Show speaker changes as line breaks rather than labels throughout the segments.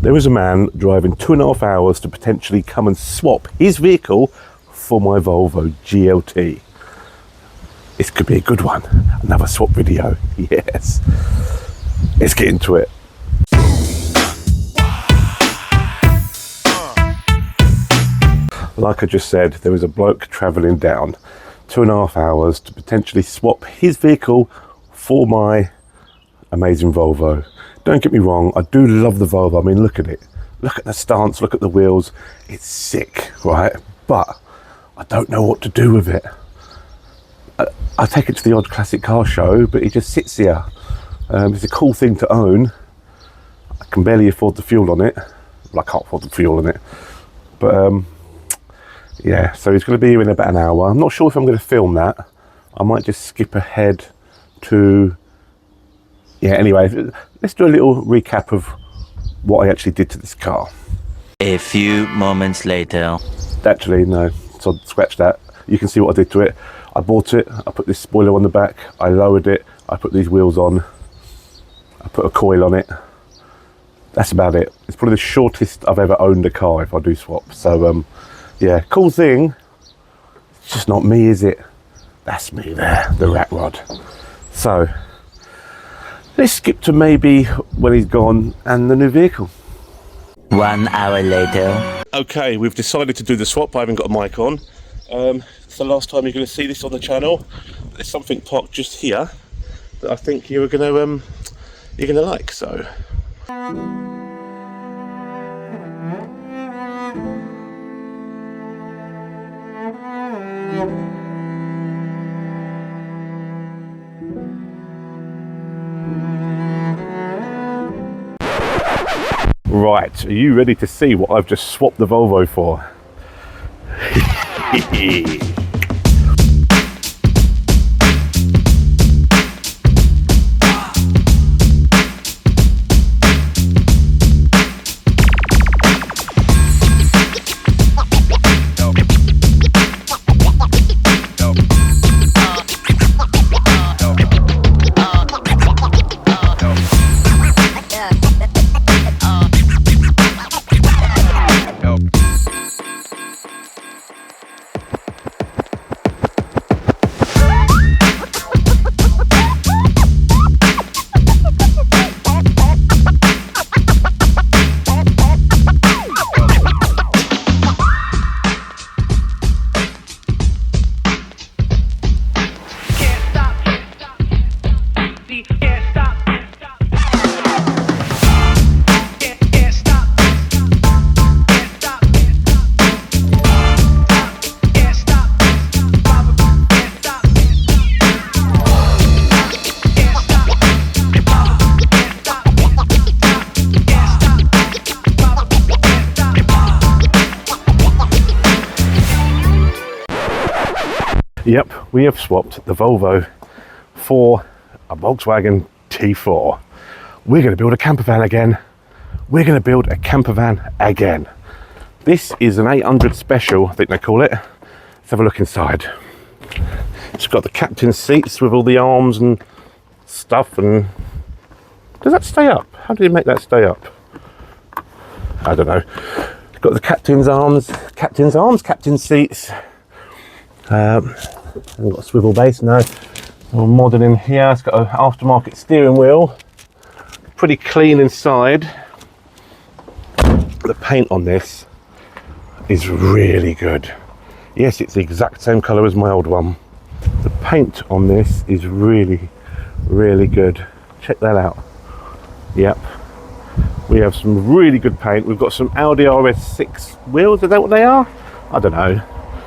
There is a man driving 2.5 hours to potentially come and swap his vehicle for my Volvo GLT. This could be a good one. Another swap video. Yes. Let's get into it. Like I just said, there is a bloke travelling down 2.5 hours to potentially swap his vehicle for my amazing Volvo. Don't get me wrong, I do love the Volvo. I mean, look at it. Look at the stance, look at the wheels. It's sick, right? But I don't know what to do with it. I take it to the odd classic car show, but it just sits here. It's a cool thing to own. I can barely afford the fuel on it. Well, I can't afford the fuel on it. But yeah, so he's going to be here in about an hour. I'm not sure if I'm going to film that. I might just skip ahead to... Yeah, anyway, let's do a little recap of what I actually did to this car.
A few moments later.
Actually, no, so scratch that. You can see what I did to it. I bought it, I put this spoiler on the back, I lowered it, I put these wheels on, I put a coil on it. That's about it. It's probably the shortest I've ever owned a car if I do swap. So, yeah, cool thing. It's just not me, is it? That's me there, the rat rod. So, let's skip to maybe when he's gone and the new vehicle.
1 hour later.
Okay, we've decided to do the swap. I haven't got a mic on. It's the last time you're going to see this on the channel. There's something parked just here that I think you're going to like. So. Right, are you ready to see what I've just swapped the Volvo for? Yep, we have swapped the Volvo for a Volkswagen T4. We're going to build a camper van again. We're going to build a camper van again. This is an 800 special, I think they call it. Let's have a look inside. It's got the captain's seats with all the arms and stuff. And does that stay up? How do you make that stay up? I don't know. It's got the captain's captain's seats. I've got a swivel base now. All modern in here. It's got an aftermarket steering wheel. Pretty clean inside. The paint on this is really good. Yes, it's the exact same colour as my old one. The paint on this is really, really good. Check that out. Yep. We have some really good paint. We've got some Audi RS6 wheels. Is that what they are? I don't know.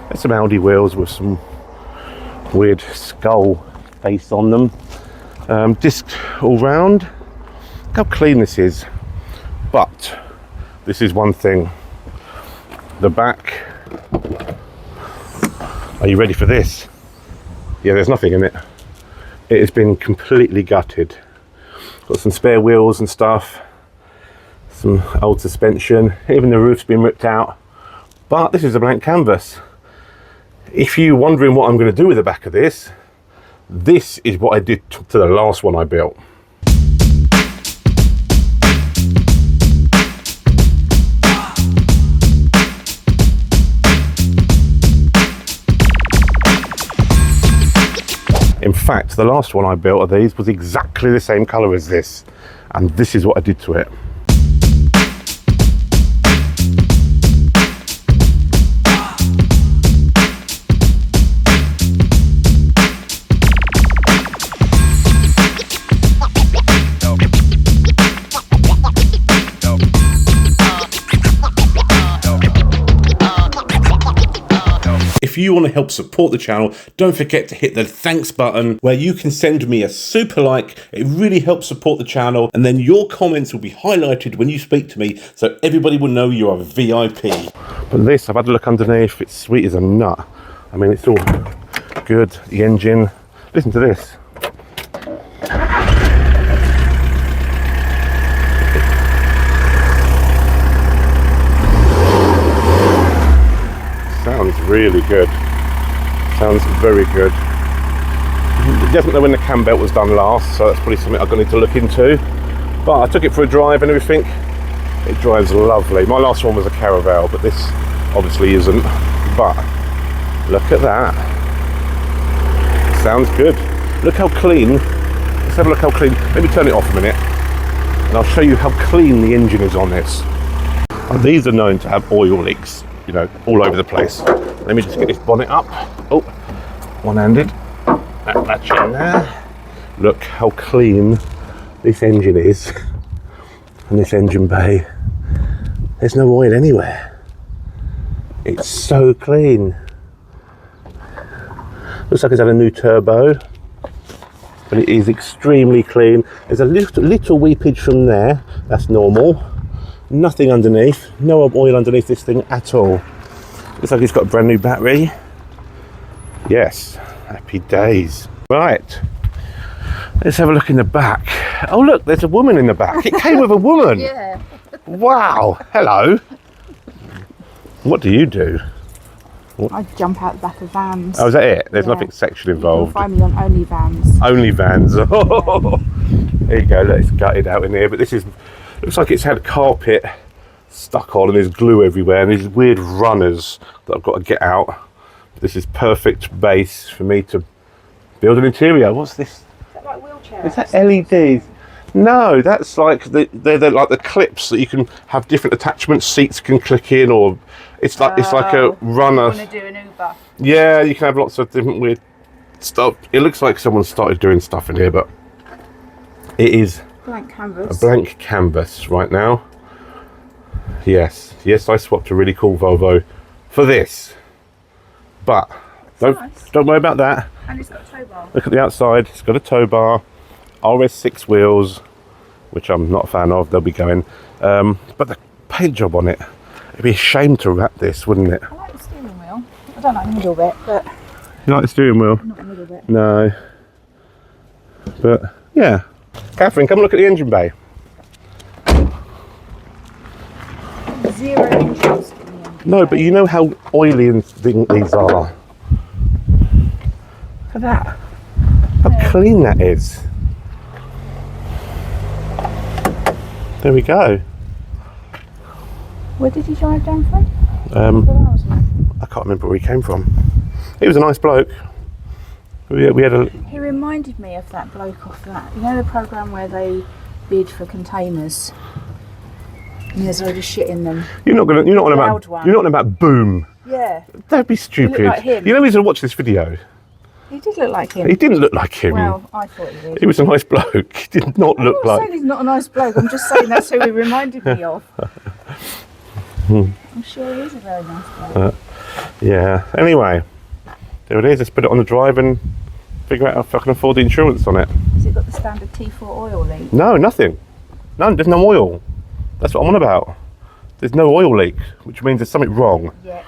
There's some Audi wheels with some weird skull face on them. Disc all round. Look how clean this is. But this is one thing. The back. Are you ready for this? Yeah, there's nothing in it. It has been completely gutted. Got some spare wheels and stuff. Some old suspension. Even the roof's been ripped out. But this is a blank canvas. If you're wondering what I'm going to do with the back of this, this is what I did to the last one I built. fact, the last one I built of these was exactly the same colour as this, and this is what I did to it. If you want to help support the channel, don't forget to hit the thanks button where you can send me a super like. It really helps support the channel, and then your comments will be highlighted when you speak to me, so everybody will know you are a VIP. But this, I've had a look underneath, it's sweet as a nut. I mean, it's all good. The engine, listen to this. Sounds really good. Sounds very good. It doesn't know when the cam belt was done last, so that's probably something I'm going to need to look into. But I took it for a drive and everything. It drives lovely. My last one was a Caravel, but this obviously isn't. But look at that. Sounds good. Look how clean. Let's have a look how clean. Let me turn it off a minute, and I'll show you how clean the engine is on this. And these are known to have oil leaks, you know, all over the place. Let me just get this bonnet up. Oh, one-handed. That's in there. Look how clean this engine is. And this engine bay. There's no oil anywhere. It's so clean. Looks like it's had a new turbo. But it is extremely clean. There's a little weepage from there. That's normal. Nothing underneath. No oil underneath this thing at all. Looks like it's got a brand new battery. Yes, happy days. Right, let's have a look in the back. Oh look, there's a woman in the back. It came with a woman.
Yeah.
Wow, hello. What do you do?
I jump out the back of vans.
Oh, is that it? There's
Yeah.
nothing sexual
You
involved.
can find me on Only Vans.
Only Vans. There you go, look, it's gutted out in here, but this is, looks like it's had carpet stuck on and there's glue everywhere and these weird runners that I've got to get out. This is perfect base for me to build an interior. What's this?
Is that like wheelchairs?
Is that LEDs? No, that's like they're like the clips that you can have different attachments. Seats can click in, or it's like a runner.
You want to do an Uber?
Yeah, you can have lots of different weird stuff. It looks like someone started doing stuff in here, but it is
Blank canvas.
a blank canvas right now. Yes, I swapped a really cool Volvo for this, but don't worry about that.
And it's got a tow bar.
Look at the outside, it's got a tow bar, RS6 wheels, which I'm not a fan of, they'll be going. But the paint job on it, it'd be a shame to wrap this, wouldn't it?
I like the steering wheel. I don't like the middle bit, but
You like the steering wheel?
not the middle bit.
No. But, yeah. Katherine, come look at the engine bay.
0 inches in the engine.
No, but you know how oily and these are. Look at that. How clean that is. There we go.
Where did you drive down from?
I can't remember where he came from. He was a nice bloke. We had a...
He reminded me of that bloke off that. You know the programme where they bid for containers? And there's a load of shit in them.
You're not
Loud one.
on about Boom.
Yeah.
Don't be stupid.
like him.
You know he's gonna watch this video.
He did look like him.
He didn't look like him.
Well, I thought he did.
He was a nice bloke. He did not look
I'm not
like.
saying he's not a nice bloke. I'm just saying that's who he reminded me of. I'm sure he is a very nice bloke.
Yeah. Anyway, there it is. Let's put it on the drive and figure out if I can afford the insurance on it.
Has it got the standard T4 oil leak?
No, nothing. None. There's no oil. That's what I'm on about. There's no oil leak, which means there's something wrong.
Yet.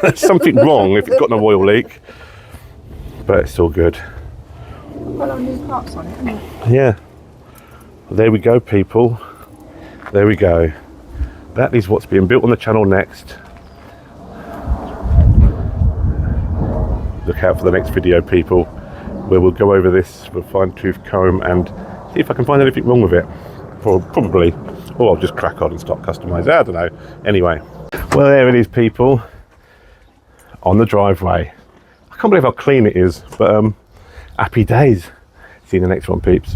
There's something wrong if it's got no oil leak. But it's all good.
Well, on new parts on it, isn't it?
Yeah. There we go, people. There we go. That is what's being built on the channel next. Look out for the next video, people, where we'll go over this with a fine-tooth comb and see if I can find anything wrong with it. Probably. Or I'll just crack on and start customising. I don't know. Anyway. Well, there it is, people. On the driveway. I can't believe how clean it is, but Happy days. See you in the next one, peeps.